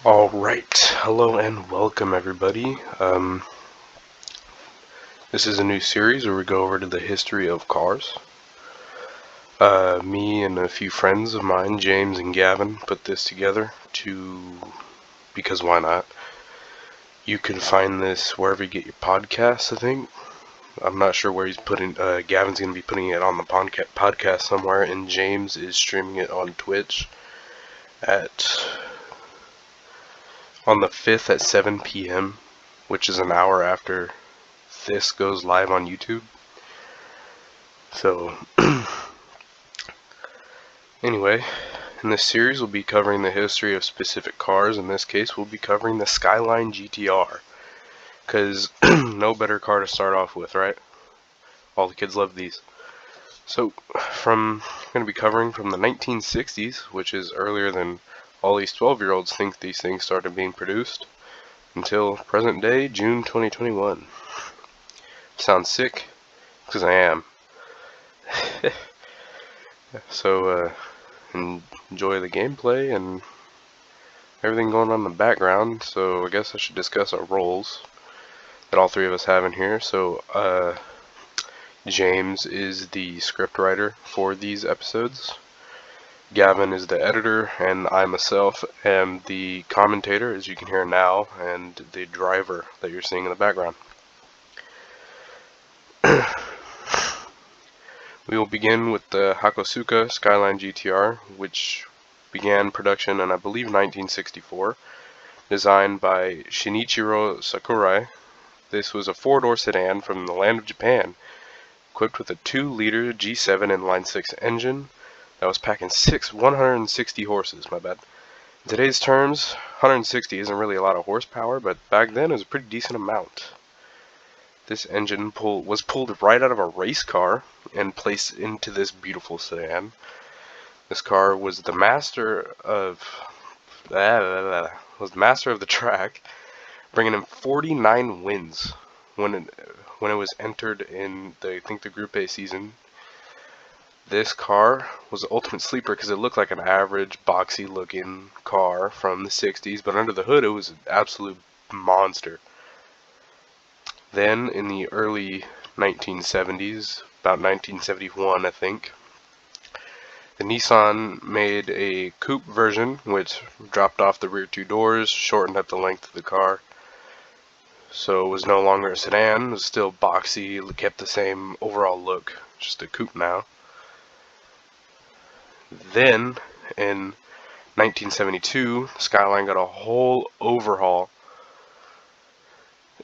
Alright, hello and welcome everybody. This is a new series where we go over to the history of cars. Me and a few friends of mine, James and Gavin, put this together because why not? You can find this wherever you get your podcasts, I think. I'm not sure where he's putting, Gavin's going to be putting it on the podcast somewhere, and James is streaming it on Twitch on the 5th at 7 p.m., which is an hour after this goes live on YouTube. So, anyway, in this series we'll be covering the history of specific cars. In this case, we'll be covering the Skyline GT-R, because no better car to start off with, right? All the kids love these. So, I'm going to be covering from the 1960s, which is earlier than all these 12-year-olds think these things started being produced, until present day, June 2021. Sounds sick, because I am. So, enjoy the gameplay and everything going on in the background. So, I guess I should discuss our roles that all three of us have in here. So, James is the script writer for these episodes. Gavin is the editor, and I myself am the commentator, as you can hear now, and the driver that you're seeing in the background. We will begin with the Hakosuka Skyline GTR, which began production in, I believe, 1964, designed by Shinichiro Sakurai. This was a four-door sedan from the land of Japan, equipped with a 2-liter G7 inline-6 engine that was packing 160 horses, my bad. In today's terms, 160 isn't really a lot of horsepower, but back then it was a pretty decent amount. This engine was pulled right out of a race car and placed into this beautiful sedan. This car was the master of the track, bringing in 49 wins when it was entered in the Group A season. This car was the ultimate sleeper because it looked like an average, boxy looking car from the 60s, but under the hood it was an absolute monster. Then, in the early 1970s, about 1971 I think, the Nissan made a coupe version which dropped off the rear two doors, shortened up the length of the car. So it was no longer a sedan, it was still boxy, it kept the same overall look, just a coupe now. Then, in 1972, Skyline got a whole overhaul.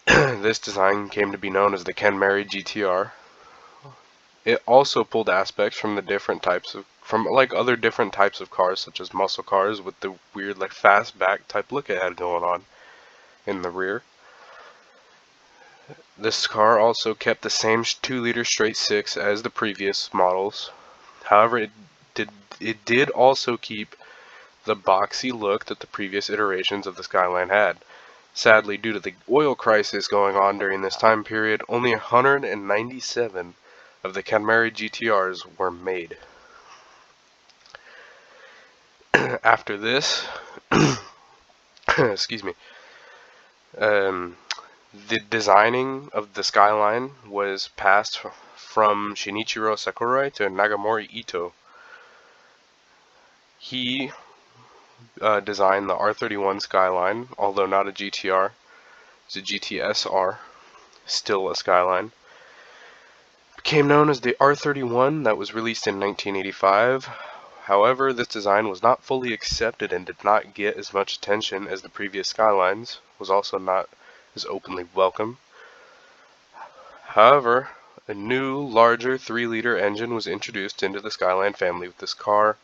This design came to be known as the Kenmari GTR. It also pulled aspects from other different types of cars, such as muscle cars with the weird fastback type look it had going on in the rear. This car also kept the same 2-liter straight 6 as the previous models. However, it did also keep the boxy look that the previous iterations of the Skyline had. Sadly, due to the oil crisis going on during this time period, only 197 of the Kenmari GTRs were made. After this, excuse me, the designing of the Skyline was passed from Shinichiro Sakurai to Nagamori Ito. He designed the R31 Skyline, although not a GTR. It's a GTSR, still a Skyline. Became known as the R31 that was released in 1985. However, this design was not fully accepted and did not get as much attention as the previous Skylines, was also not as openly welcome. However, a new, larger 3-liter engine was introduced into the Skyline family with this car.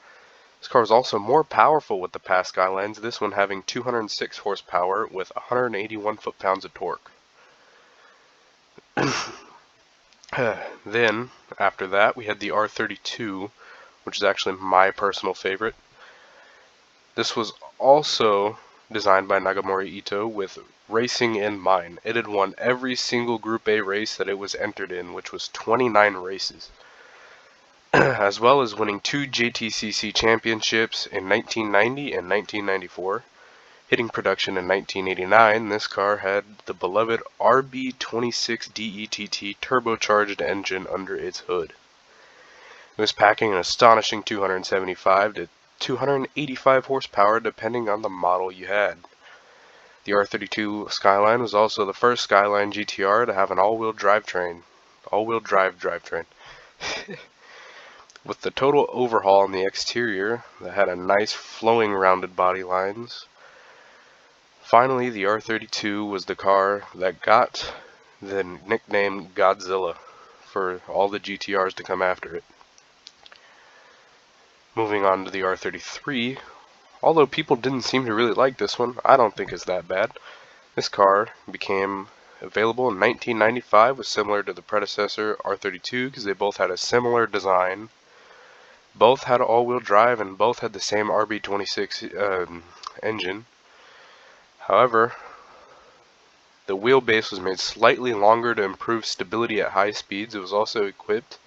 This car was also more powerful with the past Skylines, this one having 206 horsepower with 181 foot-pounds of torque. Then, after that, we had the R32, which is actually my personal favorite. This was also designed by Nagamori Ito with racing in mind. It had won every single Group A race that it was entered in, which was 29 races. As well as winning 2 JTCC championships in 1990 and 1994. Hitting production in 1989, this car had the beloved RB26 DETT turbocharged engine under its hood. It was packing an astonishing 275 to 285 horsepower depending on the model you had. The R32 Skyline was also the first Skyline GT-R to have an all-wheel drive drivetrain. With the total overhaul on the exterior that had a nice flowing rounded body lines. Finally, the R32 was the car that got the nickname Godzilla for all the GTRs to come after it. Moving on to the R33, although people didn't seem to really like this one, I don't think it's that bad. This car became available in 1995, was similar to the predecessor R32 because they both had a similar design. Both had all-wheel drive and both had the same RB26 engine. However, the wheelbase was made slightly longer to improve stability at high speeds. It was also equipped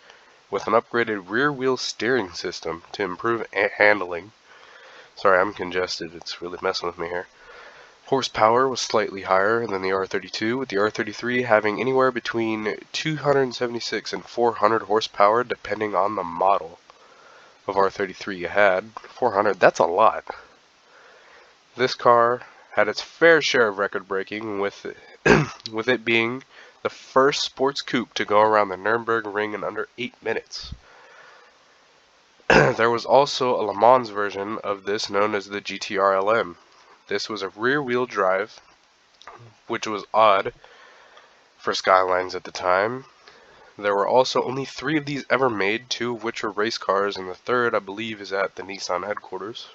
with an upgraded rear-wheel steering system to improve handling. Sorry, I'm congested. It's really messing with me here. Horsepower was slightly higher than the R32, with the R33 having anywhere between 276 and 400 horsepower depending on the model of R33 you had. 400, that's a lot. This car had its fair share of record breaking, with it being the first sports coupe to go around the Nürburgring ring in under 8 minutes. There was also a Le Mans version of this known as the GTR LM. This was a rear-wheel drive, which was odd for Skylines at the time. There were also only 3 of these ever made, 2 of which were race cars, and the third, I believe, is at the Nissan headquarters.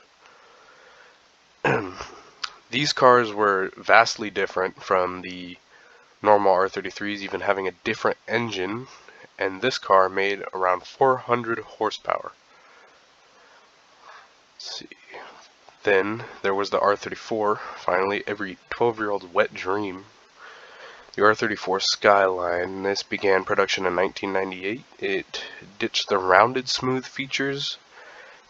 These cars were vastly different from the normal R33s, even having a different engine, and this car made around 400 horsepower. Let's see. Then there was the R34, finally every 12-year-old's wet dream. The R34 Skyline. This began production in 1998. It ditched the rounded smooth features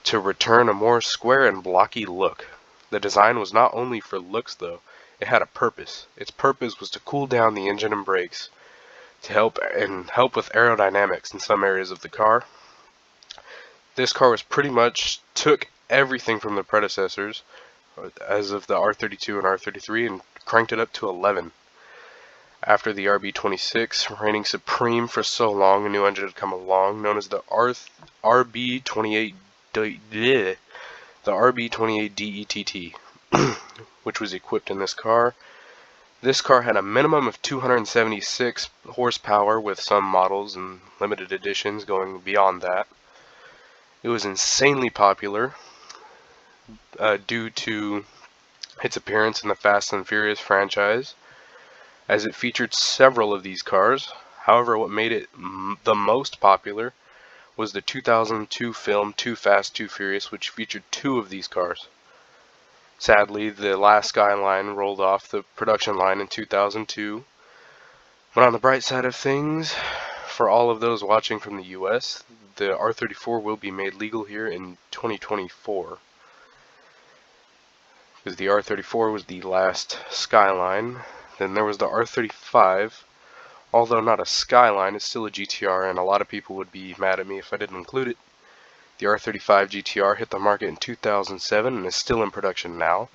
to return a more square and blocky look. The design was not only for looks though, it had a purpose. Its purpose was to cool down the engine and brakes to help with aerodynamics in some areas of the car. This car was pretty much took everything from the predecessors as of the R32 and R33 and cranked it up to 11. After the RB26 reigning supreme for so long, a new engine had come along known as the RB28 DETT, which was equipped in this car. This car had a minimum of 276 horsepower, with some models and limited editions going beyond that. It was insanely popular due to its appearance in the Fast and Furious franchise, as it featured several of these cars. However, what made it the most popular was the 2002 film Too Fast, Too Furious, which featured 2 of these cars. Sadly, the last Skyline rolled off the production line in 2002. But on the bright side of things, for all of those watching from the US, the R34 will be made legal here in 2024. Because the R34 was the last Skyline. Then there was the R35. Although not a Skyline, it's still a GTR, and a lot of people would be mad at me if I didn't include it. The R35 GTR hit the market in 2007 and is still in production now,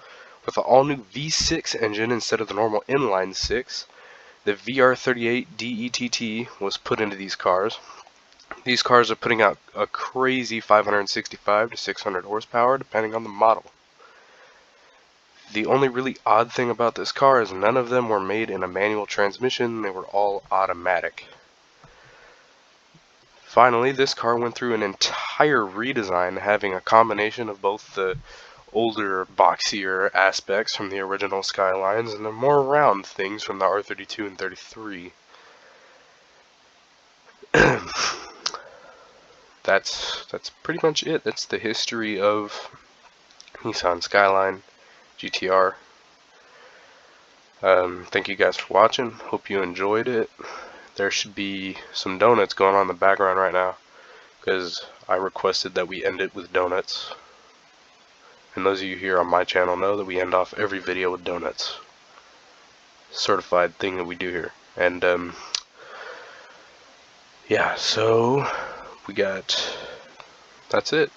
with an all-new V6 engine instead of the normal inline 6. The VR38 DETT was put into these cars. These cars are putting out a crazy 565 to 600 horsepower depending on the model. The only really odd thing about this car is none of them were made in a manual transmission, they were all automatic. Finally, this car went through an entire redesign, having a combination of both the older, boxier aspects from the original Skylines and the more round things from the R32 and 33. That's pretty much it. That's the history of Nissan Skyline GTR. Thank you guys for watching. Hope you enjoyed it. There should be some donuts going on in the background right now, because I requested that we end it with donuts. And those of you here on my channel know that we end off every video with donuts. Certified thing that we do here. And yeah, so that's it.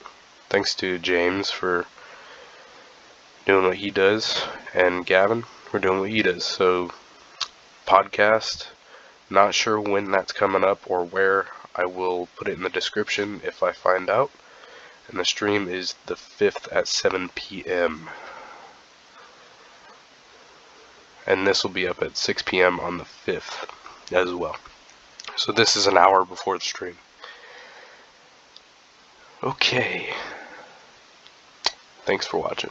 Thanks to James for doing what he does, and Gavin for doing what he does. So, podcast, not sure when that's coming up or where. I will put it in the description if I find out. And the stream is the 5th at 7 p.m. And this will be up at 6 p.m. on the 5th as well. So this is an hour before the stream. Okay. Thanks for watching.